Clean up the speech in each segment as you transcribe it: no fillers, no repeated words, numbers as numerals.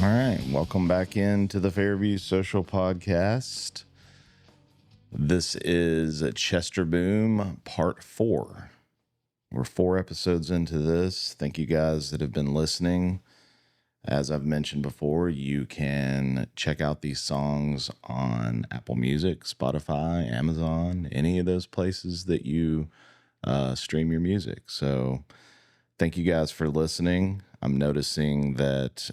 All right, welcome back into the Fairview Social Podcast. This is Chester Boom Part 4. We're 4 episodes into this. Thank you guys that have been listening. As I've mentioned before, you can check out these songs on Apple Music, Spotify, Amazon, any of those places that you stream your music. So thank you guys for listening. I'm noticing that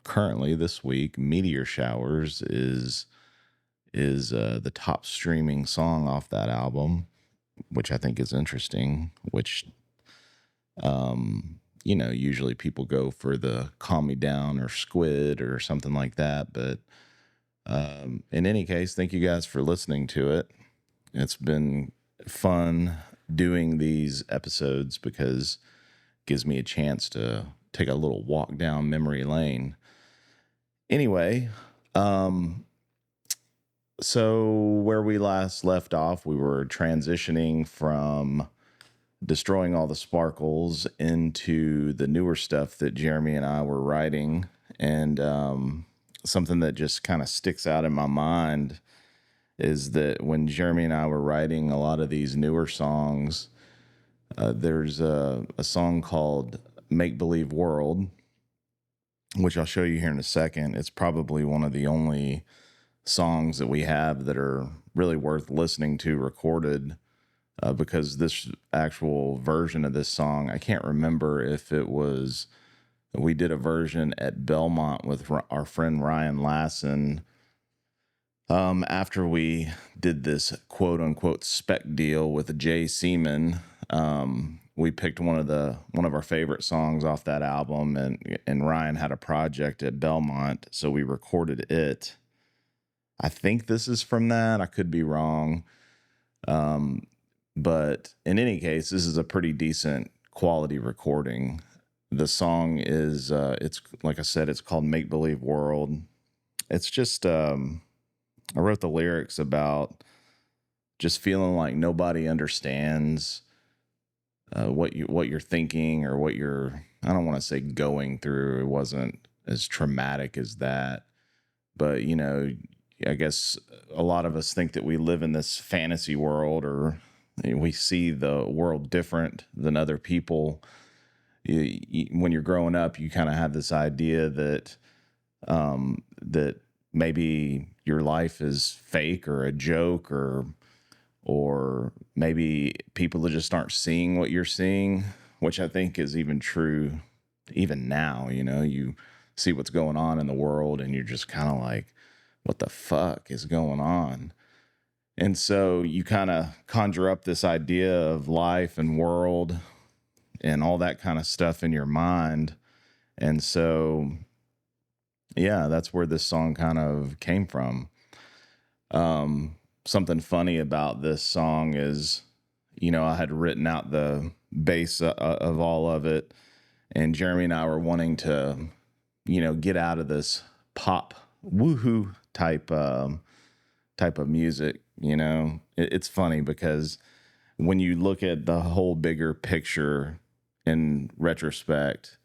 currently this week, Meteor Showers is the top streaming song off that album, which I think is interesting. Which usually people go for the Calm Me Down or Squid or something like that. But in any case, thank you guys for listening to it. It's been fun doing these episodes because it gives me a chance to take a little walk down memory lane. Anyway, so where we last left off, we were transitioning from Destroying All the Sparkles into the newer stuff that Jeremy and I were writing. And something that just kind of sticks out in my mind is that when Jeremy and I were writing a lot of these newer songs, there's a song called Make Believe World, which I'll show you here in a second. It's probably one of the only songs that we have that are really worth listening to recorded, because this actual version of this song, I can't remember if it was, we did a version at Belmont with our friend Ryan Lassen. After we did this quote unquote spec deal with Jay Seaman, we picked one of our favorite songs off that album, and Ryan had a project at Belmont, so we recorded it. I think this is from that. I could be wrong. But in any case, this is a pretty decent quality recording. The song is, it's like I said, it's called Make Believe World. It's just, I wrote the lyrics about just feeling like nobody understands what you're thinking or what you're, I don't want to say going through. It wasn't as traumatic as that, but I guess a lot of us think that we live in this fantasy world, or we see the world different than other people. When you're growing up, you kind of have this idea that that maybe your life is fake or a joke, or maybe people just aren't seeing what you're seeing, which I think is even true even now. You see what's going on in the world and you're just kind of like, what the fuck is going on? And so you kind of conjure up this idea of life and world and all that kind of stuff in your mind. And so, yeah, that's where this song kind of came from. Something funny about this song is, I had written out the bass of all of it, and Jeremy and I were wanting to, get out of this pop woohoo type of music. It's funny because when you look at the whole bigger picture in retrospect,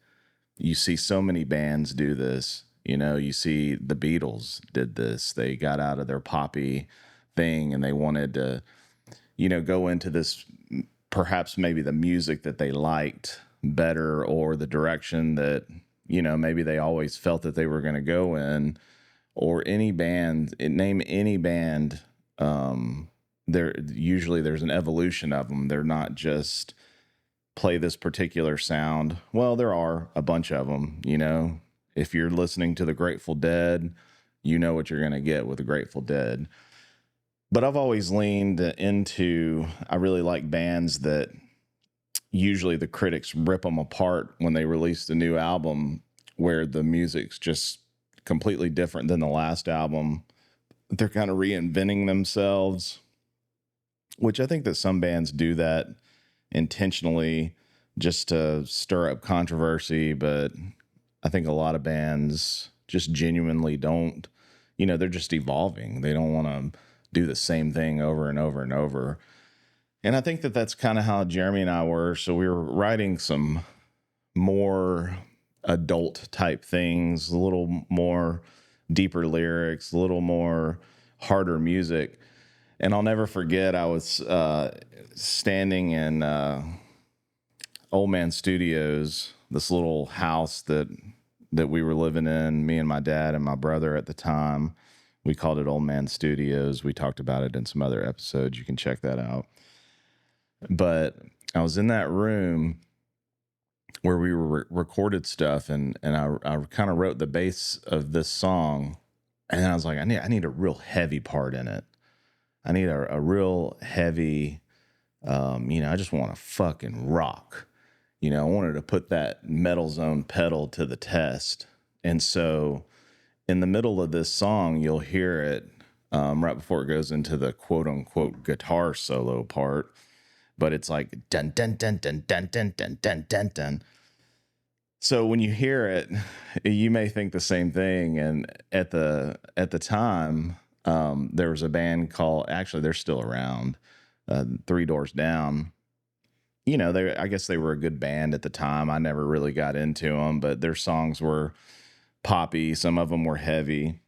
you see so many bands do this. You see the Beatles did this. They got out of their poppy thing and they wanted to, go into this, perhaps maybe the music that they liked better, or the direction that, maybe they always felt that they were going to go in. Or any band, name any band, there's an evolution of them. They're not just play this particular sound. Well, there are a bunch of them, If you're listening to the Grateful Dead, you know what you're going to get with the Grateful Dead. But I've always leaned into, I really like bands that usually the critics rip them apart when they release the new album, where the music's just completely different than the last album. They're kind of reinventing themselves, which I think that some bands do that intentionally just to stir up controversy. But I think a lot of bands just genuinely don't, they're just evolving. They don't want to do the same thing over and over and over. And I think that that's kind of how Jeremy and I were. So we were writing some more adult type things, a little more deeper lyrics, a little more harder music. And I'll never forget, I was standing in Old Man Studios, this little house that we were living in, me and my dad and my brother at the time. We called it Old Man Studios. We talked about it in some other episodes. You can check that out. But I was in that room where we recorded stuff, and I kind of wrote the bass of this song, and I was like, I need a real heavy part in it. I need a real heavy, I just want to fucking rock. I wanted to put that Metal Zone pedal to the test. And so in the middle of this song, you'll hear it right before it goes into the quote unquote guitar solo part. But it's like dun dun dun dun dun dun dun dun dun dun. So when you hear it, you may think the same thing. And at the time, there was a band called, actually they're still around, Three Doors Down. I guess they were a good band at the time. I never really got into them, but their songs were poppy. Some of them were heavy.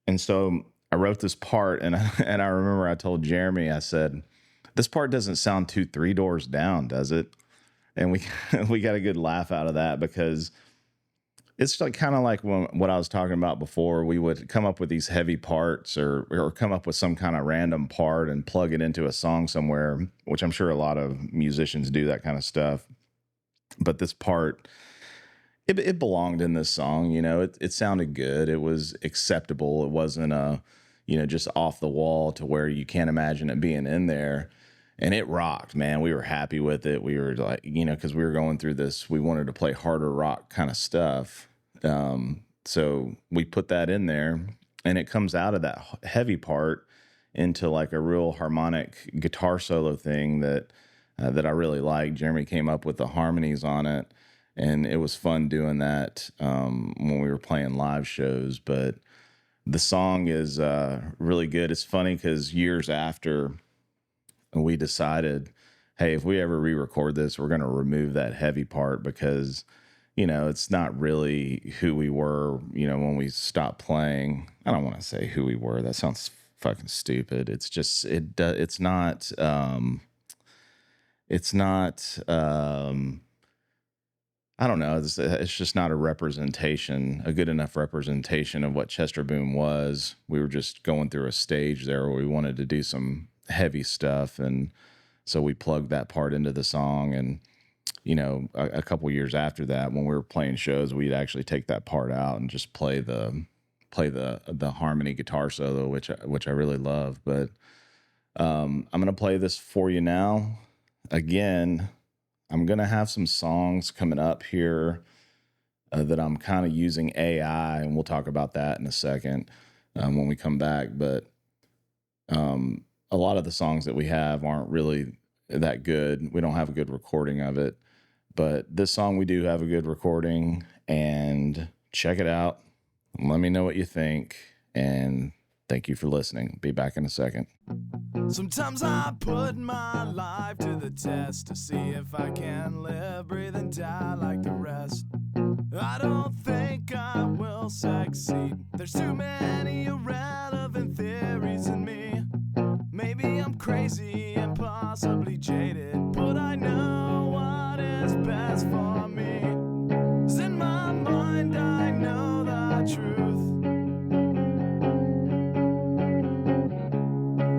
And so I wrote this part, and I remember I told Jeremy, I said, this part doesn't sound too Three Doors Down, does it? And we got a good laugh out of that, because it's like kind of like what I was talking about before. We would come up with these heavy parts or come up with some kind of random part and plug it into a song somewhere, which I'm sure a lot of musicians do that kind of stuff. But this part, it belonged in this song. It sounded good. It was acceptable. It wasn't just off the wall to where you can't imagine it being in there. And it rocked, man. We were happy with it. We were like, because we were going through this, we wanted to play harder rock kind of stuff. So we put that in there, and it comes out of that heavy part into like a real harmonic guitar solo thing that I really liked. Jeremy came up with the harmonies on it, and it was fun doing that when we were playing live shows. But the song is really good. It's funny because years after, we decided, hey, if we ever re-record this, we're going to remove that heavy part, because it's not really who we were, when we stopped playing. I don't want to say who we were. That sounds fucking stupid. It's just, it's not, I don't know. It's just not a good enough representation of what Chester Boom was. We were just going through a stage there where we wanted to do some heavy stuff. And so we plugged that part into the song. And, a couple years after that, when we were playing shows, we'd actually take that part out and just play the harmony guitar solo, which I really love. But I'm going to play this for you now. Again, I'm going to have some songs coming up here that I'm kind of using AI, and we'll talk about that in a second when we come back. But a lot of the songs that we have aren't really that good. We don't have a good recording of it. But this song, we do have a good recording, and check it out. Let me know what you think, and thank you for listening. Be back in a second. Sometimes I put my life to the test to see if I can live, breathe, and die like the rest. I don't think I will succeed. There's too many irrelevant theories in me. Maybe I'm crazy and possibly jaded, but I know what is best for me. 'Cause in my mind I know the truth.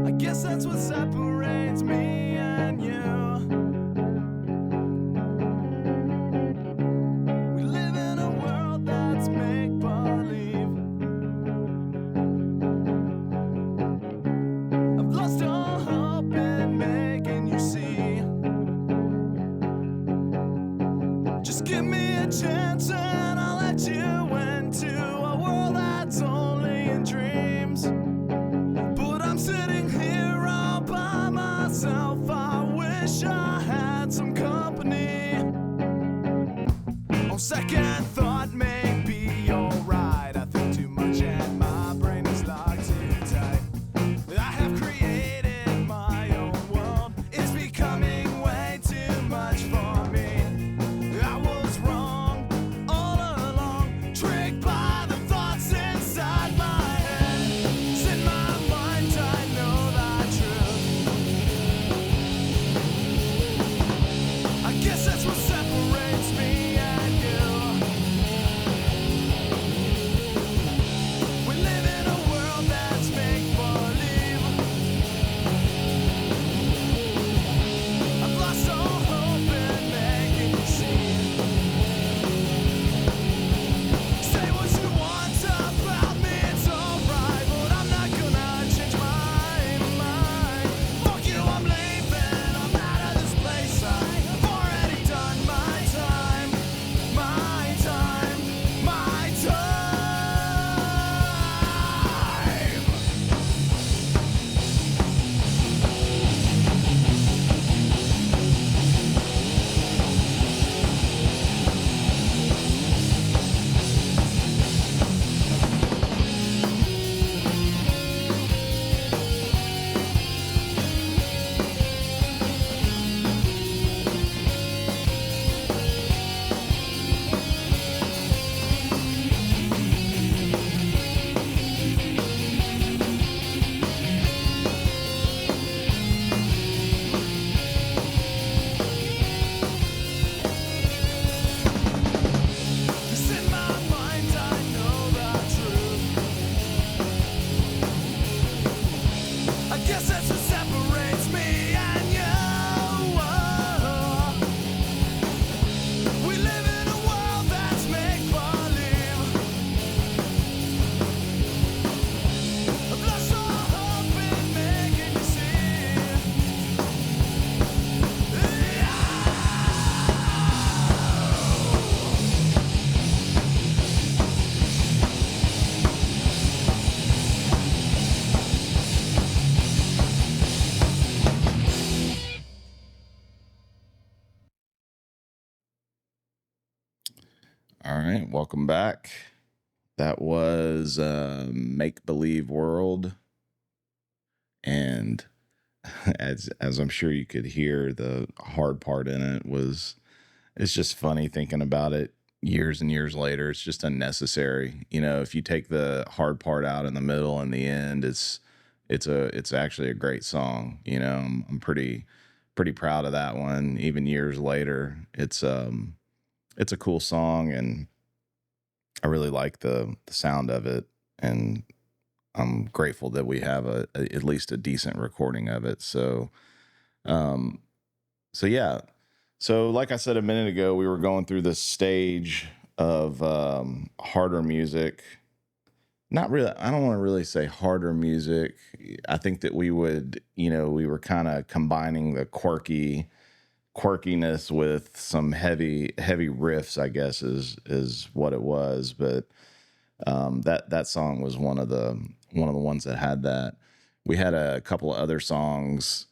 I guess that's what separates me and you. We live in a world that's make-believe. I've lost all hope in making you see. Just give me a chance and I'll let you into a world that's only in dreams. But I'm sitting here all by myself. I wish I had some company. On second thought, maybe you're right. I think too much and my brain is locked too tight. I have created my own world. It's becoming way too much for me. I was wrong all All right, welcome back. That was Make Believe World, and as I'm sure you could hear, the hard part in it was it's just funny thinking about it years and years later. It's just unnecessary. You know, if you take the hard part out in the middle and the end, it's actually a great song. You know, I'm pretty proud of that one. Even years later, it's a cool song, and I really like the sound of it, and I'm grateful that we have at least a decent recording of it. Um, so yeah. So like I said a minute ago, we were going through this stage of harder music. Not really. I don't want to really say harder music. I think that we were kind of combining the quirkiness with some heavy riffs, I guess is what it was. But that song was one of the ones that had that. We had a couple of other songs,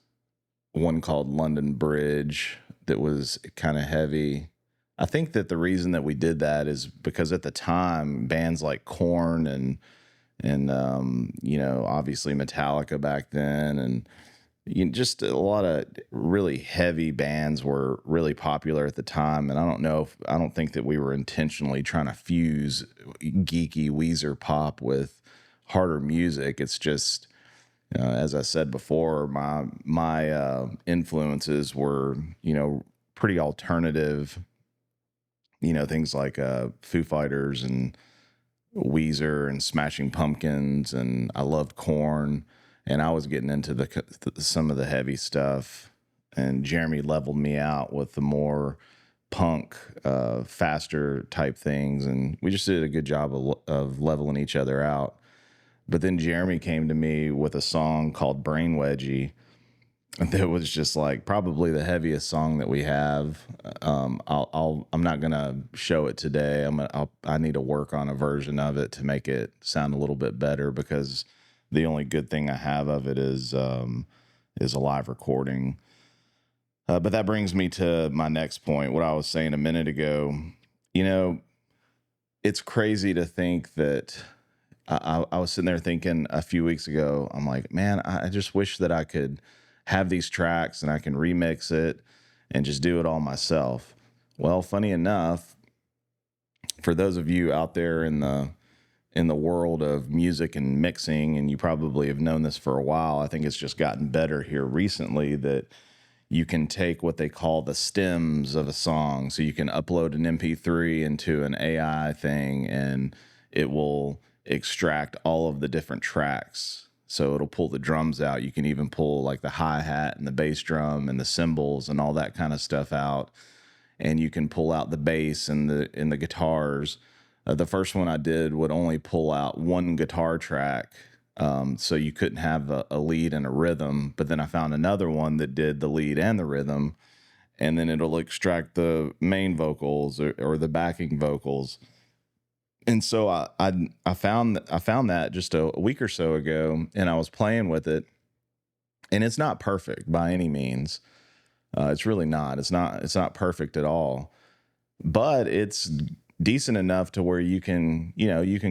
one called London Bridge that was kind of heavy. I think that the reason that we did that is because at the time bands like Korn and obviously Metallica back then, and just a lot of really heavy bands were really popular at the time. And I don't think that we were intentionally trying to fuse geeky Weezer pop with harder music. It's just, as I said before, my influences were, pretty alternative, things like Foo Fighters and Weezer and Smashing Pumpkins, and I loved Korn, and I was getting into some of the heavy stuff. And Jeremy leveled me out with the more punk, faster type things, and we just did a good job of leveling each other out. But then Jeremy came to me with a song called Brain Wedgie that was just like probably the heaviest song that we have. I'm not gonna show it today. I need to work on a version of it to make it sound a little bit better, because the only good thing I have of it is a live recording. But that brings me to my next point. What I was saying a minute ago. You know, it's crazy to think that I was sitting there thinking a few weeks ago, I'm like, man, I just wish that I could have these tracks and I can remix it and just do it all myself. Well, funny enough, for those of you out there in the world of music and mixing, and you probably have known this for a while, I think it's just gotten better here recently, that you can take what they call the stems of a song. So you can upload an MP3 into an AI thing, and it will extract all of the different tracks. So it'll pull the drums out. You can even pull like the hi-hat and the bass drum and the cymbals and all that kind of stuff out. And you can pull out the bass and the guitars. The first one I did would only pull out one guitar track, so you couldn't have a lead and a rhythm. But then I found another one that did the lead and the rhythm, and then it'll extract the main vocals or the backing vocals. And so I found that just a week or so ago, and I was playing with it, and it's not perfect by any means. It's really not. It's not perfect at all, but it's decent enough to where you can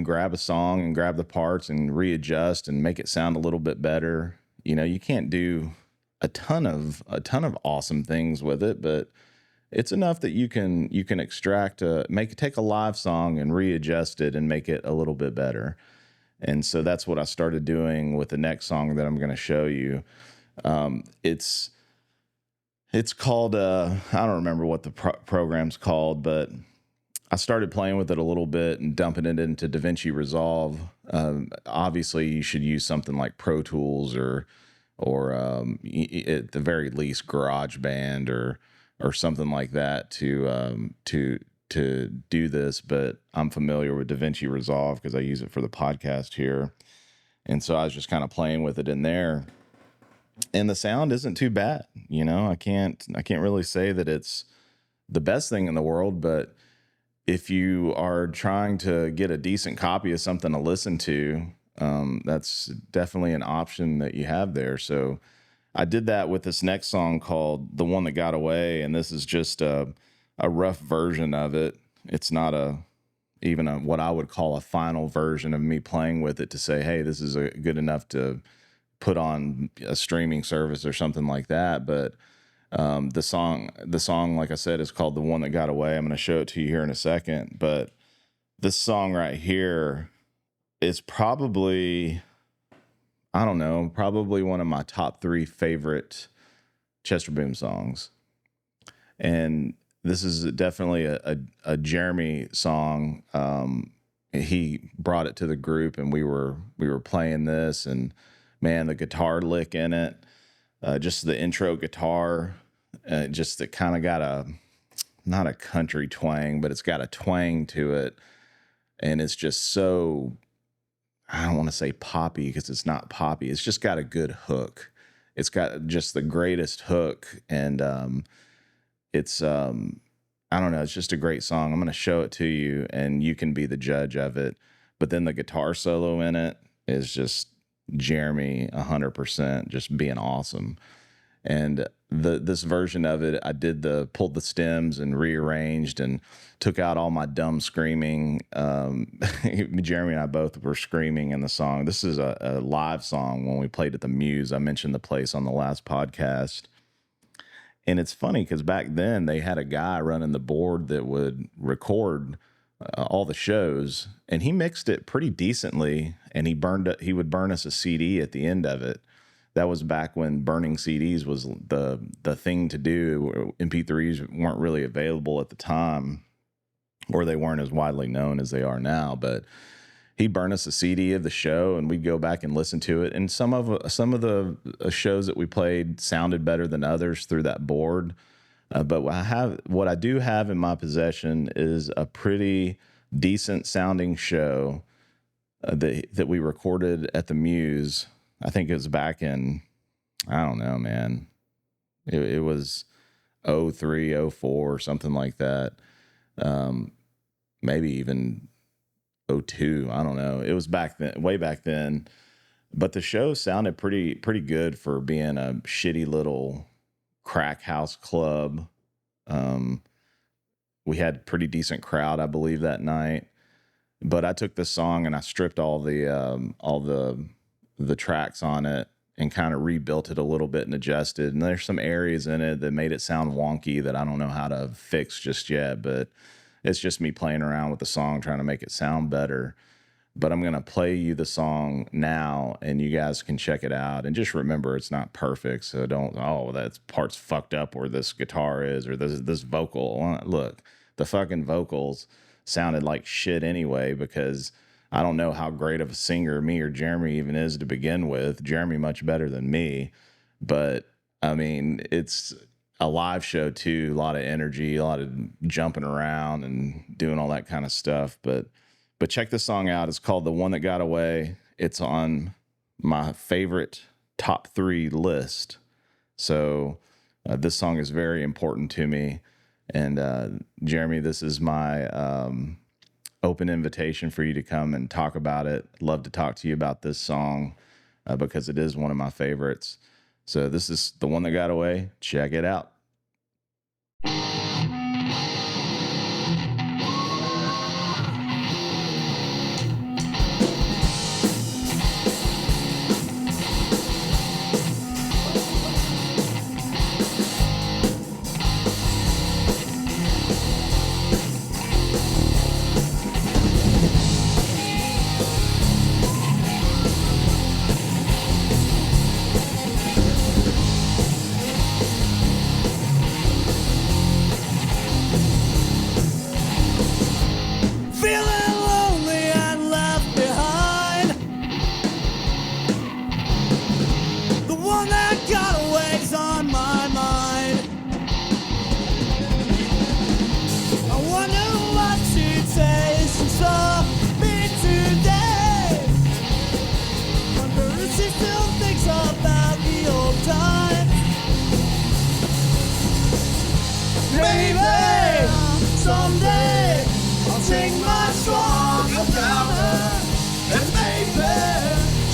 grab a song and grab the parts and readjust and make it sound a little bit better. You can't do a ton of awesome things with it, but it's enough that you can extract take a live song and readjust it and make it a little bit better. And so that's what I started doing with the next song that I'm going to show you. It's called I don't remember what the program's called, but I started playing with it a little bit and dumping it into DaVinci Resolve. Obviously, you should use something like Pro Tools or at the very least GarageBand or something like that to do this. But I'm familiar with DaVinci Resolve because I use it for the podcast here, and so I was just kind of playing with it in there. And the sound isn't too bad. I can't really say that it's the best thing in the world, but if you are trying to get a decent copy of something to listen to, that's definitely an option that you have there. So I did that with this next song called The One That Got Away, and this is just a rough version of it. It's not a even what I would call a final version of me playing with it to say, hey, this is good enough to put on a streaming service or something like that. But the song, like I said, is called "The One That Got Away." I'm going to show it to you here in a second. But this song right here is probably, I don't know, probably one of my top 3 favorite Chester Boom songs. And this is definitely a Jeremy song. He brought it to the group, and we were playing this, and man, the guitar lick in it, just the intro guitar, just it kind of got not a country twang, but it's got a twang to it, and it's just so, I don't want to say poppy because it's not poppy. It's just got a good hook. It's got just the greatest hook, and it's I don't know, it's just a great song. I'm going to show it to you and you can be the judge of it. But then the guitar solo in it is just Jeremy 100% just being awesome. And this version of it, I pulled the stems and rearranged and took out all my dumb screaming. Jeremy and I both were screaming in the song. This is a live song when we played at the Muse. I mentioned the place on the last podcast. And it's funny because back then they had a guy running the board that would record all the shows, and he mixed it pretty decently, and he would burn us a CD at the end of it. That was back when burning CDs was the thing to do. MP3s weren't really available at the time, or they weren't as widely known as they are now, but he'd burn us a CD of the show, and we'd go back and listen to it. And some of the shows that we played sounded better than others through that board. But what I do have in my possession is a pretty decent sounding show that we recorded at the Muse. I think it was back in, I don't know, man. It was 03, 04, something like that. Maybe even 02, I don't know. It was back then, way back then. But the show sounded pretty good for being a shitty little crack house club. We had pretty decent crowd, I believe, that night. But I took this song and I stripped all the tracks on it and kind of rebuilt it a little bit and adjusted. And there's some areas in it that made it sound wonky that I don't know how to fix just yet, but it's just me playing around with the song, trying to make it sound better. But I'm going to play you the song now, and you guys can check it out. And just remember, it's not perfect. So don't, that part's fucked up where this guitar is, or this vocal. Look, the fucking vocals sounded like shit anyway, because I don't know how great of a singer me or Jeremy even is to begin with. Jeremy much better than me. But, I mean, it's a live show too, a lot of energy, a lot of jumping around and doing all that kind of stuff. But check this song out. It's called "The One That Got Away." It's on my favorite top 3 list. So this song is very important to me. And Jeremy, this is my open invitation for you to come and talk about it. Love to talk to you about this song because it is one of my favorites. So this is "The One That Got Away." Check it out.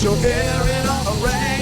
She'll hear it on the radio.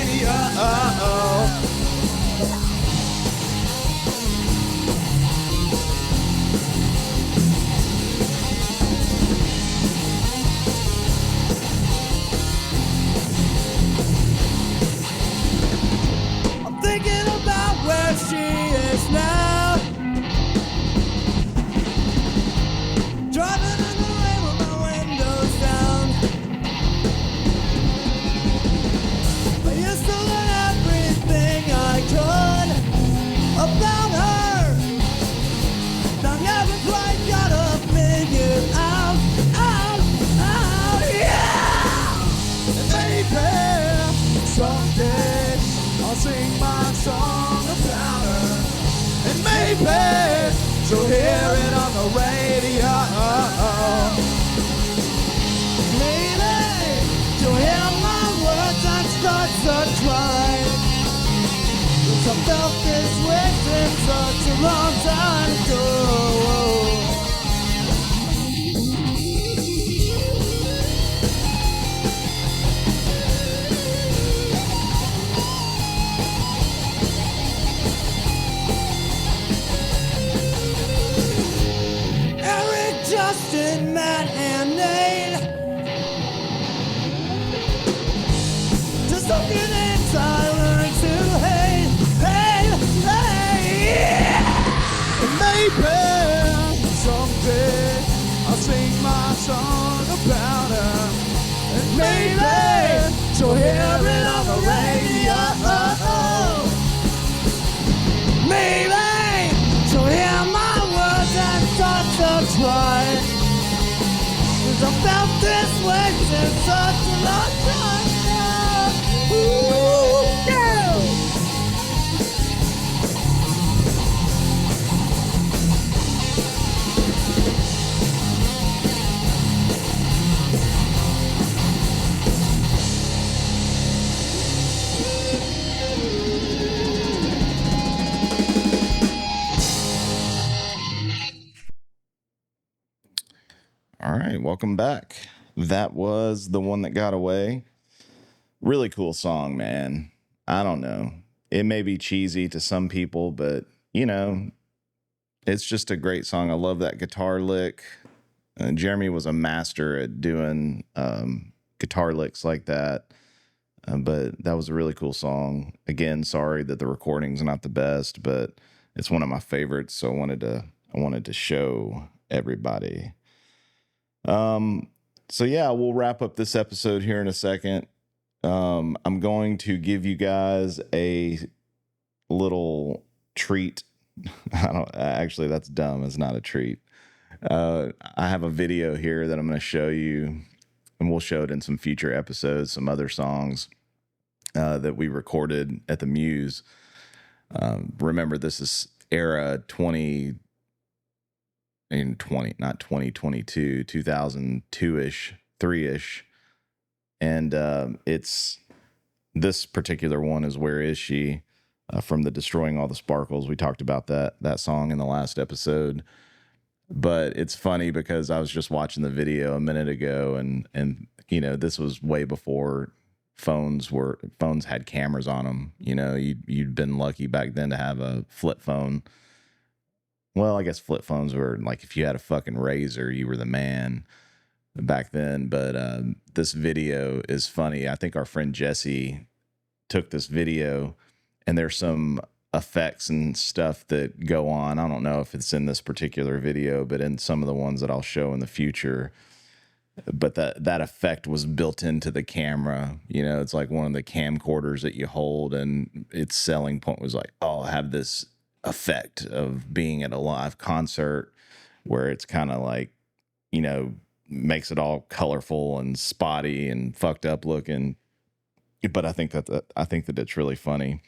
so hear it on the radio. Maybe to hear my words and start to cry. 'Cause I felt this way since such a long time ago. Justin, Matt, and Nate. Just looking in silence to hate, hate, hate. Yeah. Maybe someday I'll sing my song about her. And maybe she'll hear it on the radio. Maybe she'll hear my words and start to try. 'Cause I felt this way since such a long time now. Ooh, yeah. All right, welcome back. That was The One That Got Away. Really cool song, man. I don't know. It may be cheesy to some people, but, you know, it's just a great song. I love that guitar lick. Jeremy was a master at doing guitar licks like that. But that was a really cool song. Again, sorry that the recording's not the best, but it's one of my favorites, so I wanted to show everybody. So yeah, we'll wrap up this episode here in a second. I'm going to give you guys a little treat. Actually, that's dumb. It's not a treat. I have a video here that I'm going to show you, and we'll show it in some future episodes, some other songs, that we recorded at the Muse. Remember, this is era 2002-ish, 3-ish. And it's this particular one is Where Is She? From the Destroying All the Sparkles. We talked about that song in the last episode. But it's funny because I was just watching the video a minute ago, and you know, this was way before phones had cameras on them. You know, you'd been lucky back then to have a flip phone. Well, I guess flip phones were like, if you had a fucking Razor, you were the man back then. But this video is funny. I think our friend Jesse took this video, and there's some effects and stuff that go on. I don't know if it's in this particular video, but in some of the ones that I'll show in the future. But that effect was built into the camera. You know, it's like one of the camcorders that you hold, and its selling point was like, oh, I have this effect of being at a live concert where it's kind of like, you know, makes it all colorful and spotty and fucked up looking. But I think that it's really funny.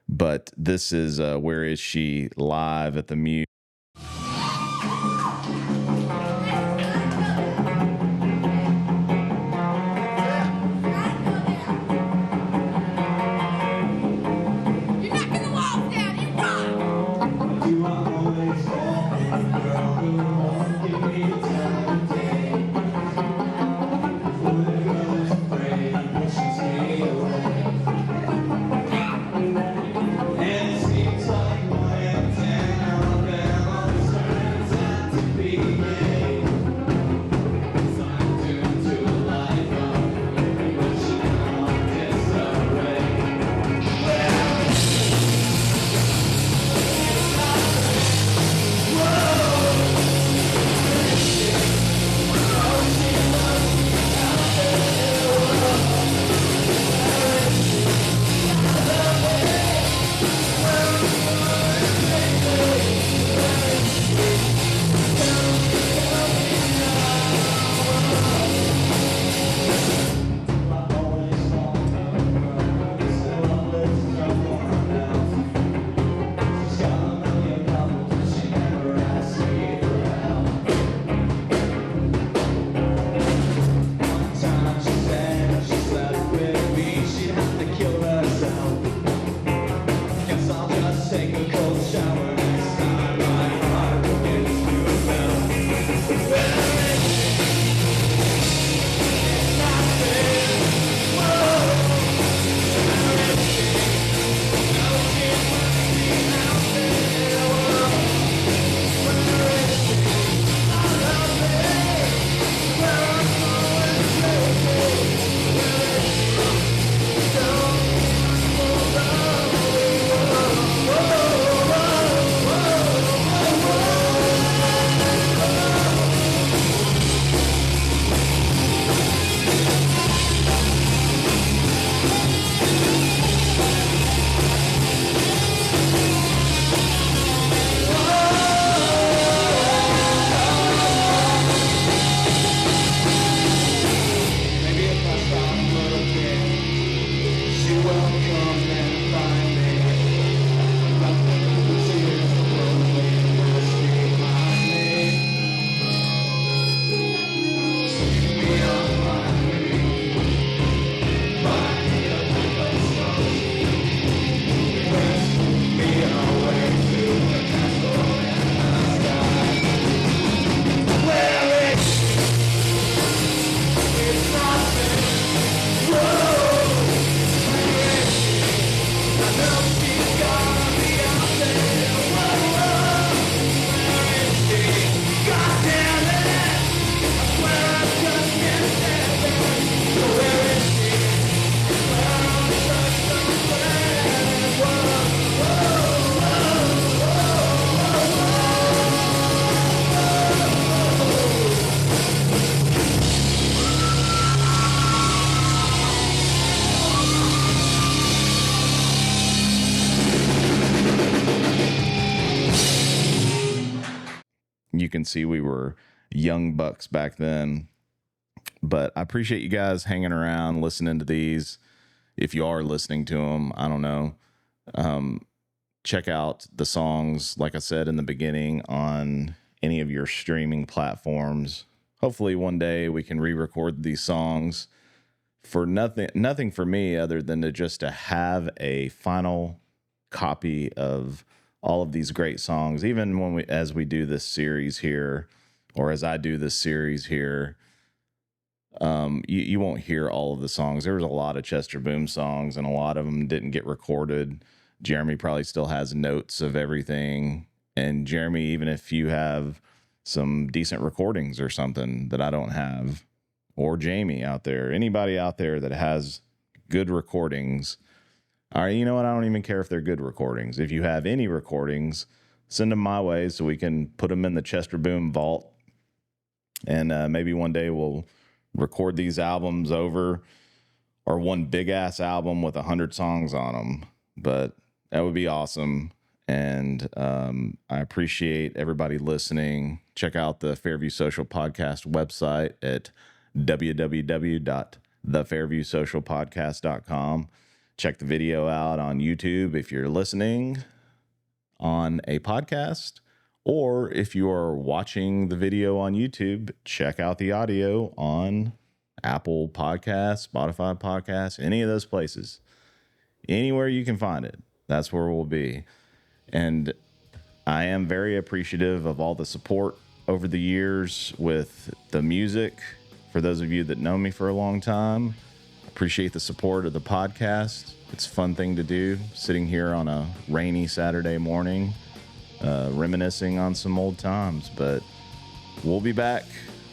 But this is Where Is She? Live at the Muse. you can see we were young bucks back then. But I appreciate you guys hanging around, listening to these. If you are listening to them, I don't know. Check out the songs, like I said in the beginning, on any of your streaming platforms. Hopefully one day we can re-record these songs for nothing for me other than to have a final copy of all of these great songs. Even when as we do this series here, or as I do this series here, you won't hear all of the songs. There was a lot of Chester Boom songs, and a lot of them didn't get recorded. Jeremy probably still has notes of everything. And Jeremy, even if you have some decent recordings or something that I don't have, or Jamie out there, anybody out there that has good recordings, all right, you know what? I don't even care if they're good recordings. If you have any recordings, send them my way so we can put them in the Chester Boom vault. And maybe one day we'll record these albums over, or one big ass album with 100 songs on them. But that would be awesome. And I appreciate everybody listening. Check out the Fairview Social Podcast website at www.thefairviewsocialpodcast.com. Check the video out on YouTube if you're listening on a podcast, or if you are watching the video on YouTube, check out the audio on Apple Podcasts, Spotify Podcasts, any of those places. Anywhere you can find it, that's where we'll be. And I am very appreciative of all the support over the years with the music. For those of you that know me for a long time, appreciate the support of the podcast. It's a fun thing to do, sitting here on a rainy Saturday morning, reminiscing on some old times. But we'll be back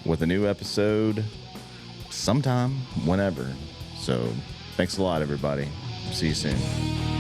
with a new episode sometime, whenever. So thanks a lot, everybody. See you soon.